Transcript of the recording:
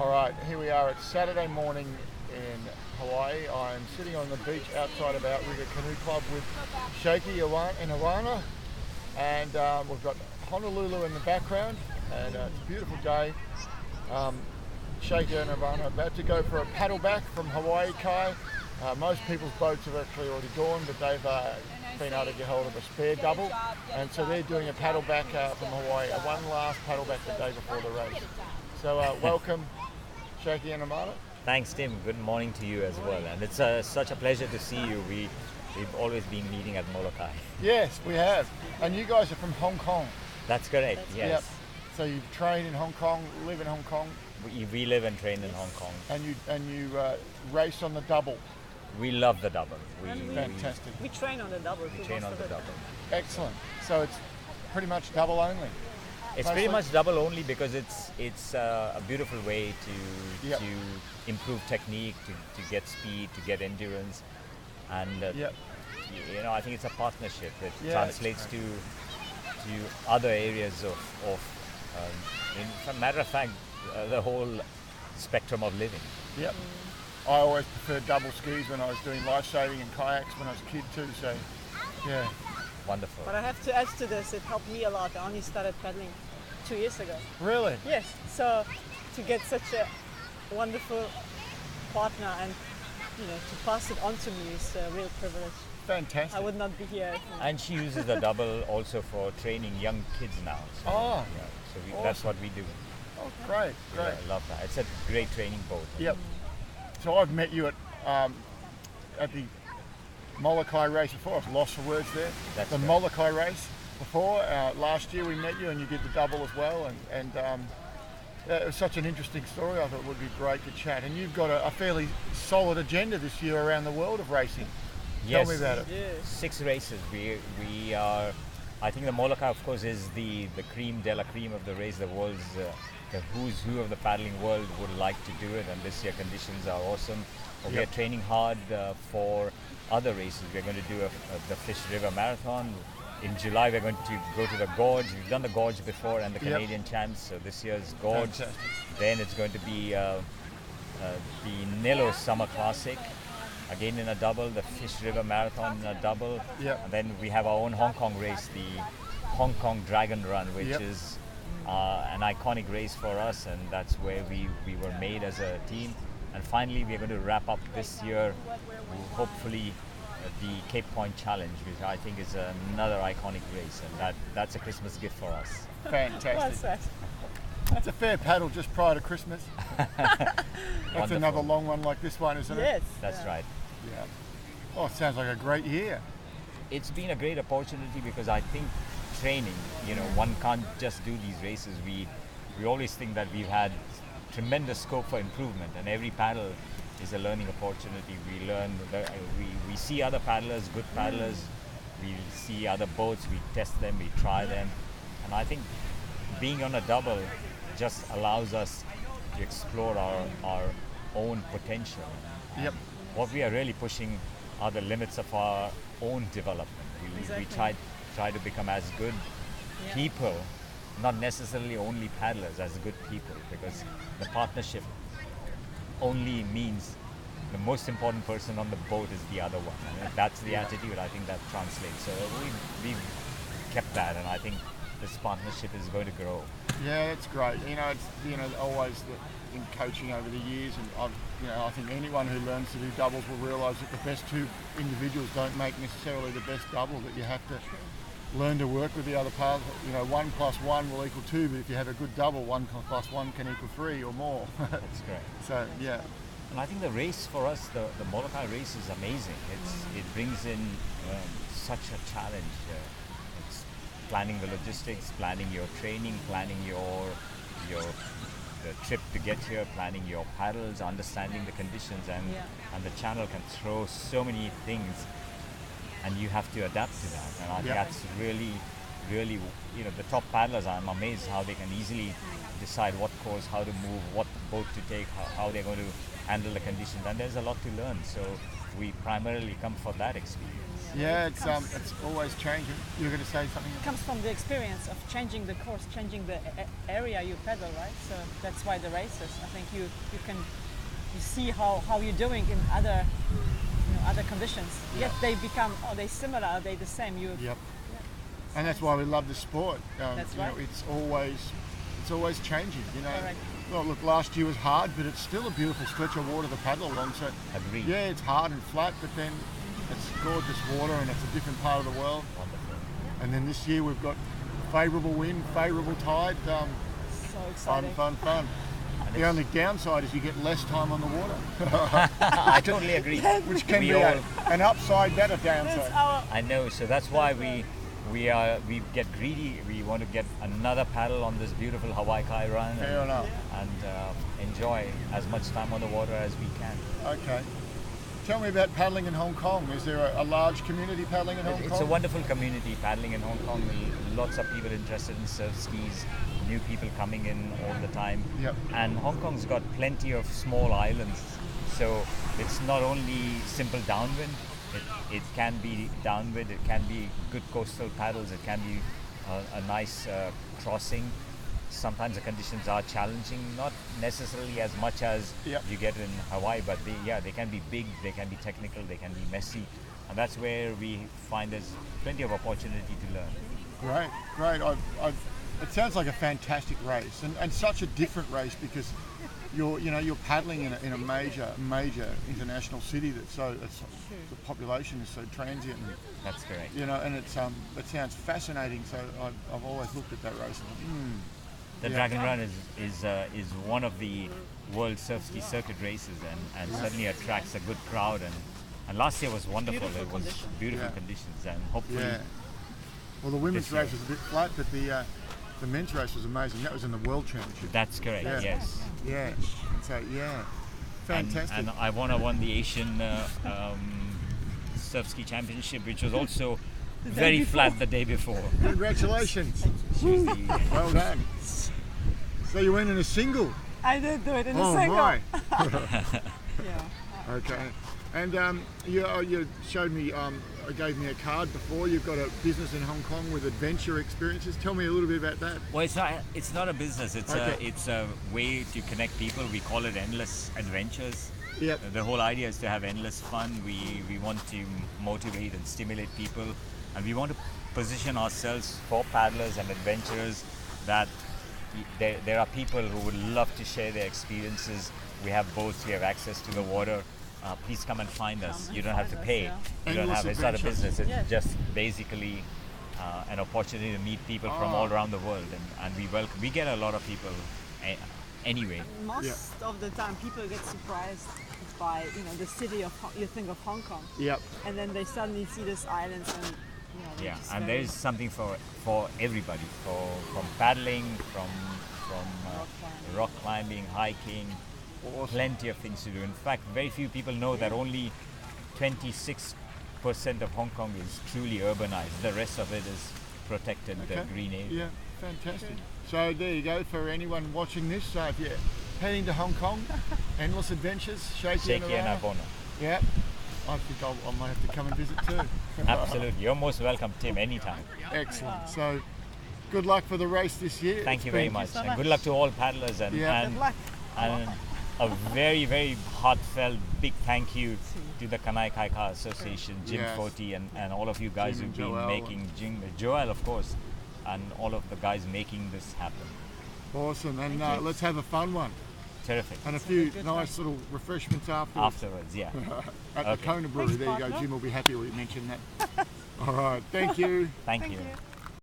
All right, here we are. It's Saturday morning in Hawaii. I'm sitting on the beach outside of Outrigger Canoe Club with Shaky and Iwona, and we've got Honolulu in the background, and it's a beautiful day. Shaky and Iwona are about to go for a paddle back from Hawaii Kai. Most people's boats have actually already gone, but they've been able to get hold of a spare double, and so they're doing a paddle back from Hawaii, one last paddle back the day before the race. So welcome, Shaky and Iwona. Thanks, Tim. Good morning to you as well. And it's such a pleasure to see you. We've always been meeting at Molokai. Yes, we have. And you guys are from Hong Kong. That's correct, yes. Yep. So you train in Hong Kong, live in Hong Kong. We live and train in Hong Kong. And you race on the double. We love the double. Fantastic. We train on the double. We train on the double. Excellent. So it's pretty much double only. It's pretty much double only because it's a beautiful way to improve technique, to get speed, to get endurance, and I think it's a partnership. It translates to other areas of in matter of fact, the whole spectrum of living. Yep. I always preferred double skis when I was doing life saving and kayaks when I was a kid too. So, yeah. Wonderful. But I have to add to this, it helped me a lot. I only started paddling 2 years ago. Really? Yes. So to get such a wonderful partner and to pass it on to me is a real privilege. Fantastic. I would not be here. And she uses the double also for training young kids now. So, awesome. That's what we do. Oh, great. I love that. It's a great training boat. Yep. So I've met you at the Molokai race before. I was lost for words there. That's the Molokai race before. Last year we met you and you did the double as well. And it was such an interesting story. I thought it would be great to chat. And you've got a fairly solid agenda this year around the world of racing. Yes. Tell me about it. Yes. 6 races. We are. I think the Molokai, of course, is the cream de la cream of the race. The world's the who's who of the paddling world would like to do it, and this year conditions are awesome. We are training hard for other races. We're going to do the Fish River Marathon. In July, we're going to go to the Gorge. We've done the Gorge before and the Canadian Champs, so this year's Gorge. Fantastic. Then it's going to be the Nilo Summer Classic, again in a double, the Fish River Marathon in a double. Yep. And then we have our own Hong Kong race, the Hong Kong Dragon Run, which is an iconic race for us, and that's where we were made as a team. And finally, we're going to wrap up this year, hopefully, the Cape Point Challenge, which I think is another iconic race, and that's a Christmas gift for us. Fantastic. What's that? That's a fair paddle just prior to Christmas. That's another long one like this one, isn't it? Yes. That's right. Yeah. Oh, it sounds like a great year. It's been a great opportunity because I think training, one can't just do these races. We always think that we've had tremendous scope for improvement, and every paddle is a learning opportunity. We learn, we see other paddlers, good paddlers, we see other boats, we test them, we try them, and I think being on a double just allows us to explore our own potential. Yep. What we are really pushing are the limits of our own development. We try to become as good people, not necessarily only paddlers, as good people, because the partnership only means the most important person on the boat is the other one. And if that's the attitude, I think that translates. So we've kept that, and I think this partnership is going to grow. Yeah, that's great. It's always in coaching over the years, and I think anyone who learns to do doubles will realise that the best two individuals don't make necessarily the best double. That you have to learn to work with the other part. 1 + 1 will equal 2, but if you have a good double, 1 + 1 can equal 3 or more. That's great. So yeah. And I think the race for us, the Molokai race, is amazing. It brings in such a challenge. It's planning the logistics, planning your training, planning the trip to get here, planning your paddles, understanding the conditions, and the channel can throw so many things, and you have to adapt to that. And I think that's really, the top paddlers, I'm amazed how they can easily decide what course, how to move, what boat to take, how they're going to handle the conditions, and there's a lot to learn. So we primarily come for that experience. Yeah, It it's always changing. You're going to say something? comes from the experience of changing the course, changing the area you pedal, right? So that's why the races. I think you see how you're doing in other other conditions. Yet they become they similar, are they the same? Yep. And that's why we love the sport. That's you know, right. it's always changing. You know. Correct. Well, look, last year was hard, but it's still a beautiful stretch of water to paddle along. So Agreed. yeah, it's hard and flat, but then it's gorgeous water and it's a different part of the world. Wonderful. And then this year we've got favourable wind, favourable tide. So Fun, exciting. fun, fun. And The it's- only downside is you get less time on the water, I totally agree. which can We be all- an upside, better That's downside. our I know, so that's why we get greedy. We want to get another paddle on this beautiful Hawaii Kai run Fair enough. and enjoy as much time on the water as we can. Okay. Tell me about paddling in Hong Kong. Is there a large community paddling in Hong Kong? It's a wonderful community paddling in Hong Kong. Lots of people interested in surf skis, new people coming in all the time. Yep. And Hong Kong's got plenty of small islands, so it's not only simple downwind. It can be downwind. It can be good coastal paddles. It can be a nice crossing. Sometimes the conditions are challenging, not necessarily as much as Yep. you get in Hawaii, but they can be big, they can be technical, they can be messy, and that's where we find there's plenty of opportunity to learn. Great, great. It sounds like a fantastic race, and such a different race because you're paddling in a major international city the population is so transient. And, That's correct. and it sounds fascinating. So I've always looked at that race and thought, The Yeah. Dragon Run is one of the World Surf Ski Circuit races and certainly attracts a good crowd. And last year was wonderful. Beautiful It was conditions. beautiful Yeah. conditions, and hopefully yeah. Well, the women's This year. race was a bit flat, but the men's race was amazing. That was in the World Championship. that's correct. Yeah. Yes. Yeah. So yeah, And, fantastic. and Iwona won the Asian Surf Ski Championship, which was also very flat the day before. Congratulations. She was the- Well done. So you went in a single. I did do it in a Oh single. my. Yeah. Okay. And you showed me, gave me a card before. You've got a business in Hong Kong with adventure experiences. Tell me a little bit about that. Well, it's not a business. Okay. It's a way to connect people. We call it endless adventures. Yep. The whole idea is to have endless fun. We want to motivate and stimulate people, and we want to position ourselves for paddlers and adventurers that there are people who would love to share their experiences. We have both. We have access to the water. Please come and find us. Come and You don't have to find us, pay. yeah. You don't Endless have. It's not a adventure. business. It's Yeah. just basically an opportunity to meet people from all around the world, and we welcome. We get a lot of people anyway. Most of the time, people get surprised by the city of you think of Hong Kong, Yep. and then they suddenly see these islands and they're Yeah, just and very there is something for everybody, from paddling, from rock climbing, hiking, plenty of things to do. In fact, very few people know that only 26% of Hong Kong is truly urbanized. The rest of it is protected green area. Yeah, fantastic. So there you go for anyone watching this. So if you're heading to Hong Kong, endless adventures, Shaky and Shaky and Iwona. Iwona. Yeah, I think I might have to come and visit too. Absolutely, you're most welcome, Tim, anytime. Excellent. So good luck for the race this year. Thank It's you very been- much, so and much. good luck to all paddlers and Yeah. good luck. and a very, very heartfelt big thank you to the Kanai Kaika Association, Jim Yes. Forty, and all of you guys Jim and who've been Joel. making, Joel of course, and all of the guys making this happen. Awesome. And Thank you. let's have a fun one. Terrific. And a Sounds few good nice little refreshments afterwards. Afterwards, yeah. At Okay. the Kona Brewery. Thanks, There you go. partner. Jim will be happy we mentioned that. All right. Thank you. Thank Thank you. you.